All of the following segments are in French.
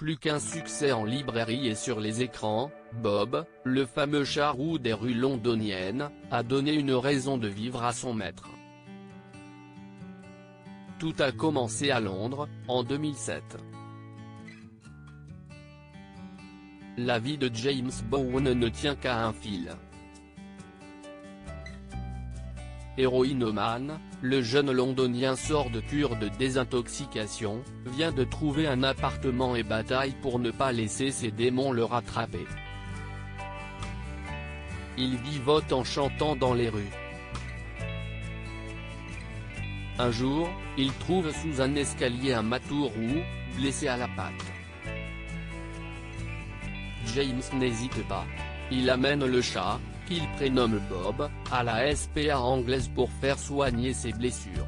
plus qu'un succès en librairie et sur les écrans, Bob, le fameux chat roux des rues londoniennes, a donné une raison de vivre à son maître. Tout a commencé à Londres, en 2007. La vie de James Bowen ne tient qu'à un fil. Héroïnomane, le jeune londonien sort de cure de désintoxication, vient de trouver un appartement et bataille pour ne pas laisser ses démons le rattraper. Il vivote en chantant dans les rues. Un jour, il trouve sous un escalier un matou roux, blessé à la patte. James n'hésite pas. Il amène le chat, qu'il prénomme Bob, à la SPA anglaise pour faire soigner ses blessures.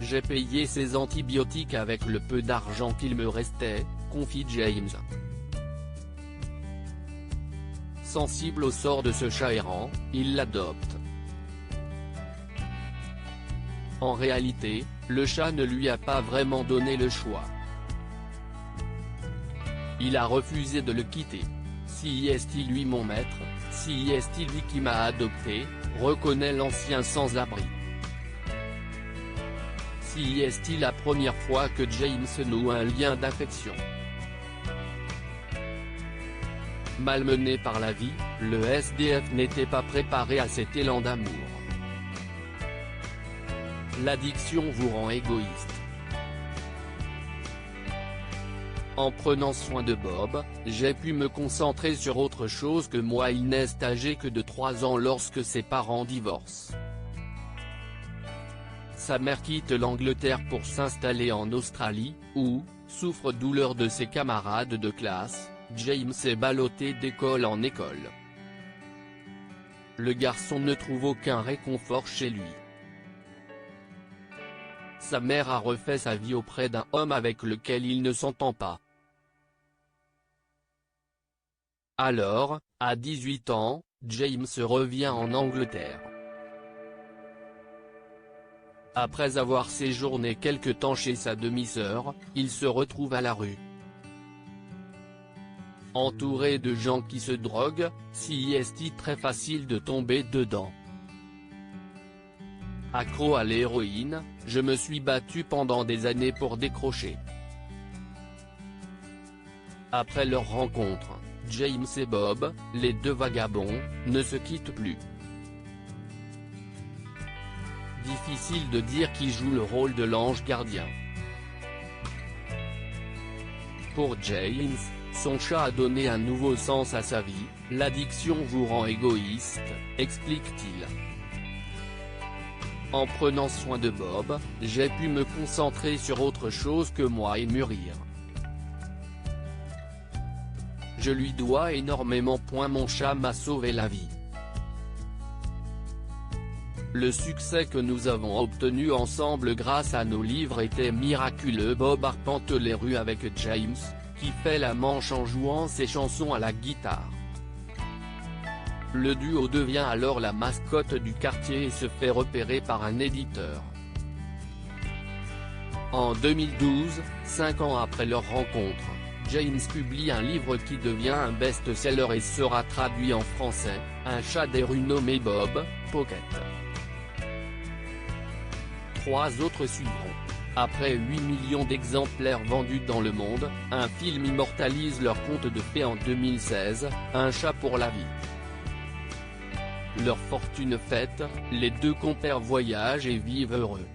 J'ai payé ses antibiotiques avec le peu d'argent qu'il me restait, confie James. Sensible au sort de ce chat errant, il l'adopte. En réalité, le chat ne lui a pas vraiment donné le choix. Il a refusé de le quitter. Si est-il lui mon maître, si est-il lui qui m'a adopté, reconnaît l'ancien sans-abri. Si est-il la première fois que James noue un lien d'affection. Malmené par la vie, le SDF n'était pas préparé à cet élan d'amour. L'addiction vous rend égoïste. En prenant soin de Bob, j'ai pu me concentrer sur autre chose que moi. Il n'est âgé que de 3 ans lorsque ses parents divorcent. Sa mère quitte l'Angleterre pour s'installer en Australie, où, souffre douleur de ses camarades de classe, James est ballotté d'école en école. Le garçon ne trouve aucun réconfort chez lui. Sa mère a refait sa vie auprès d'un homme avec lequel il ne s'entend pas. Alors, à 18 ans, James revient en Angleterre. Après avoir séjourné quelque temps chez sa demi-sœur, il se retrouve à la rue. Entouré de gens qui se droguent, si est très facile de tomber dedans. Accro à l'héroïne, je me suis battu pendant des années pour décrocher. Après leur rencontre, James et Bob, les deux vagabonds, ne se quittent plus. Difficile de dire qui joue le rôle de l'ange gardien. Pour James, son chat a donné un nouveau sens à sa vie. L'addiction vous rend égoïste, explique-t-il. En prenant soin de Bob, j'ai pu me concentrer sur autre chose que moi et mûrir. Je lui dois énormément. Mon chat m'a sauvé la vie. Le succès que nous avons obtenu ensemble grâce à nos livres était miraculeux. Bob arpente les rues avec James, qui fait la manche en jouant ses chansons à la guitare. Le duo devient alors la mascotte du quartier et se fait repérer par un éditeur. En 2012, 5 ans après leur rencontre, James publie un livre qui devient un best-seller et sera traduit en français, Un chat des rues nommé Bob, Pocket. 3 autres suivront. Après 8 millions d'exemplaires vendus dans le monde, un film immortalise leur conte de fées en 2016, Un chat pour la vie. Leur fortune faite, les deux compères voyagent et vivent heureux.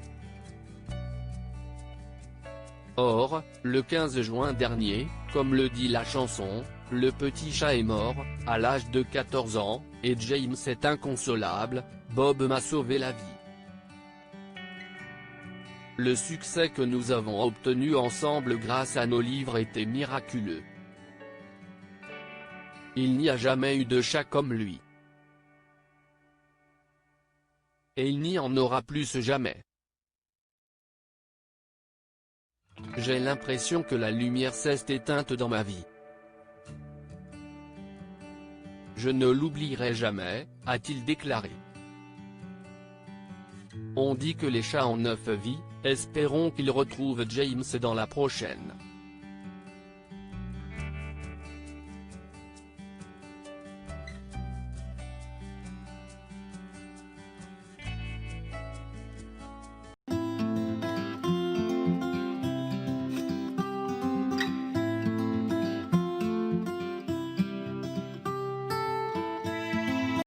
Or, le 15 juin dernier, comme le dit la chanson, le petit chat est mort, à l'âge de 14 ans, et James est inconsolable, Bob m'a sauvé la vie. Le succès que nous avons obtenu ensemble grâce à nos livres était miraculeux. Il n'y a jamais eu de chat comme lui. Et il n'y en aura plus jamais. J'ai l'impression que la lumière s'est éteinte dans ma vie. Je ne l'oublierai jamais, a-t-il déclaré. On dit que les chats ont 9 vies, espérons qu'ils retrouvent James dans la prochaine.